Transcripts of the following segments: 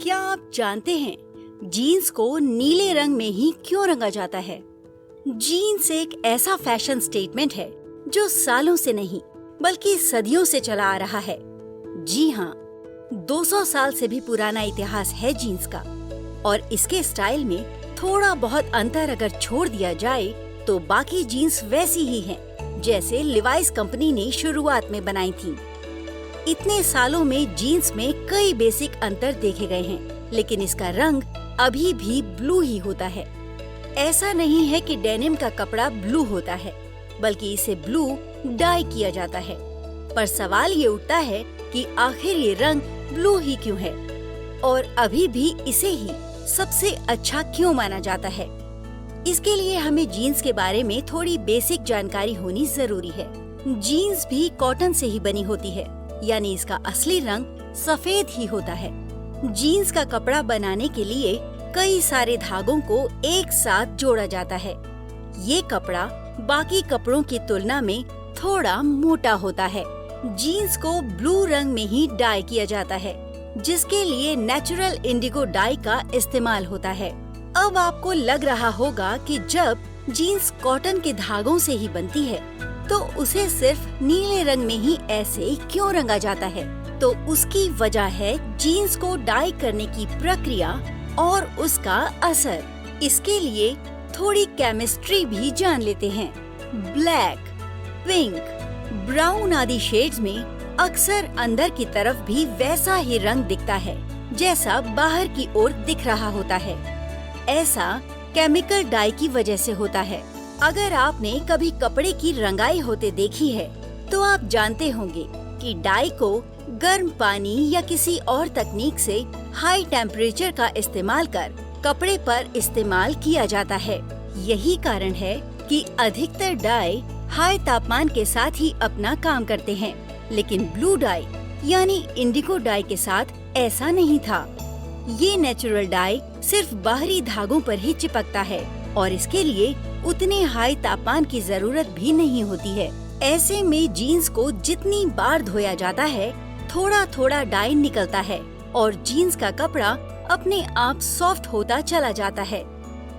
क्या आप जानते हैं जीन्स को नीले रंग में ही क्यों रंगा जाता है? जीन्स एक ऐसा फैशन स्टेटमेंट है जो सालों से नहीं बल्कि सदियों से चला आ रहा है। जी हाँ, 200 साल से भी पुराना इतिहास है जीन्स का। और इसके स्टाइल में थोड़ा बहुत अंतर अगर छोड़ दिया जाए तो बाकी जीन्स वैसी ही हैं जैसे लिवाइस कंपनी ने शुरुआत में बनाई थी। इतने सालों में जीन्स में कई बेसिक अंतर देखे गए हैं, लेकिन इसका रंग अभी भी ब्लू ही होता है। ऐसा नहीं है कि डेनिम का कपड़ा ब्लू होता है, बल्कि इसे ब्लू डाई किया जाता है। पर सवाल ये उठता है कि आखिर ये रंग ब्लू ही क्यों है और अभी भी इसे ही सबसे अच्छा क्यों माना जाता है? इसके लिए हमें जीन्स के बारे में थोड़ी बेसिक जानकारी होनी जरूरी है। जीन्स भी कॉटन से ही बनी होती है, यानी इसका असली रंग सफेद ही होता है। जीन्स का कपड़ा बनाने के लिए कई सारे धागों को एक साथ जोड़ा जाता है। ये कपड़ा बाकी कपड़ों की तुलना में थोड़ा मोटा होता है। जीन्स को ब्लू रंग में ही डाई किया जाता है, जिसके लिए नेचुरल इंडिगो डाई का इस्तेमाल होता है। अब आपको लग रहा होगा कि जब जीन्स कॉटन के धागों से ही बनती है तो उसे सिर्फ नीले रंग में ही ऐसे क्यों रंगा जाता है? तो उसकी वजह है जीन्स को डाई करने की प्रक्रिया और उसका असर। इसके लिए थोड़ी केमिस्ट्री भी जान लेते हैं। ब्लैक, पिंक, ब्राउन आदि शेड्स में अक्सर अंदर की तरफ भी वैसा ही रंग दिखता है जैसा बाहर की ओर दिख रहा होता है। ऐसा केमिकल डाई की वजह से होता है। अगर आपने कभी कपड़े की रंगाई होते देखी है तो आप जानते होंगे कि डाई को गर्म पानी या किसी और तकनीक से हाई टेम्परेचर का इस्तेमाल कर कपड़े पर इस्तेमाल किया जाता है। यही कारण है कि अधिकतर डाई हाई तापमान के साथ ही अपना काम करते हैं, लेकिन ब्लू डाई यानी इंडिगो डाई के साथ ऐसा नहीं था। ये नेचुरल डाई सिर्फ बाहरी धागों पर ही चिपकता है और इसके लिए उतने हाई तापमान की जरूरत भी नहीं होती है। ऐसे में जीन्स को जितनी बार धोया जाता है, थोड़ा थोड़ा डाई निकलता है और जीन्स का कपड़ा अपने आप सॉफ्ट होता चला जाता है।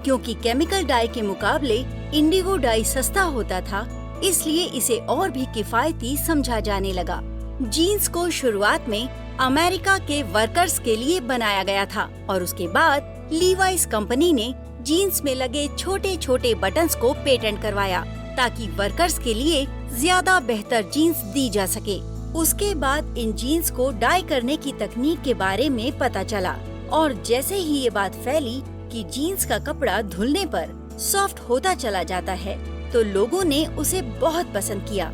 क्योंकि केमिकल डाई के मुकाबले इंडिगो डाई सस्ता होता था, इसलिए इसे और भी किफायती समझा जाने लगा। जीन्स को शुरुआत में अमेरिका के वर्कर्स के लिए बनाया गया था और उसके बाद लीवाइस कंपनी ने जीन्स में लगे छोटे छोटे बटन्स को पेटेंट करवाया ताकि वर्कर्स के लिए ज्यादा बेहतर जीन्स दी जा सके। उसके बाद इन जीन्स को डाई करने की तकनीक के बारे में पता चला और जैसे ही ये बात फैली कि जीन्स का कपड़ा धुलने पर सॉफ्ट होता चला जाता है तो लोगों ने उसे बहुत पसंद किया।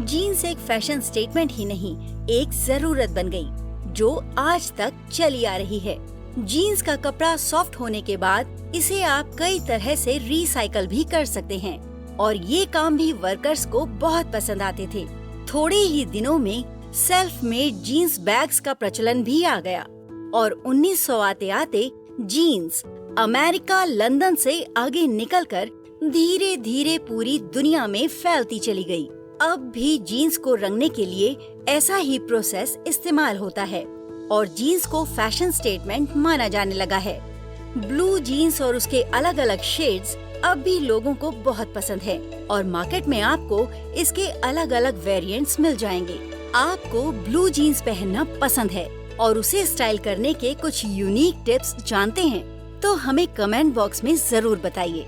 जीन्स एक फैशन स्टेटमेंट ही नहीं, एक जरूरत बन गई जो आज तक चली आ रही है। जीन्स का कपड़ा सॉफ्ट होने के बाद इसे आप कई तरह से रिसाइकल भी कर सकते हैं और ये काम भी वर्कर्स को बहुत पसंद आते थे। थोड़े ही दिनों में सेल्फ मेड जीन्स बैग्स का प्रचलन भी आ गया और 1900 आते आते जीन्स अमेरिका, लंदन से आगे निकलकर धीरे धीरे पूरी दुनिया में फैलती चली गई। अब भी जीन्स को रंगने के लिए ऐसा ही प्रोसेस इस्तेमाल होता है और जीन्स को फैशन स्टेटमेंट माना जाने लगा है। ब्लू जीन्स और उसके अलग अलग शेड्स अब भी लोगों को बहुत पसंद है और मार्केट में आपको इसके अलग अलग वेरिएंट्स मिल जाएंगे। आपको ब्लू जीन्स पहनना पसंद है और उसे स्टाइल करने के कुछ यूनिक टिप्स जानते हैं तो हमें कमेंट बॉक्स में जरूर बताइए।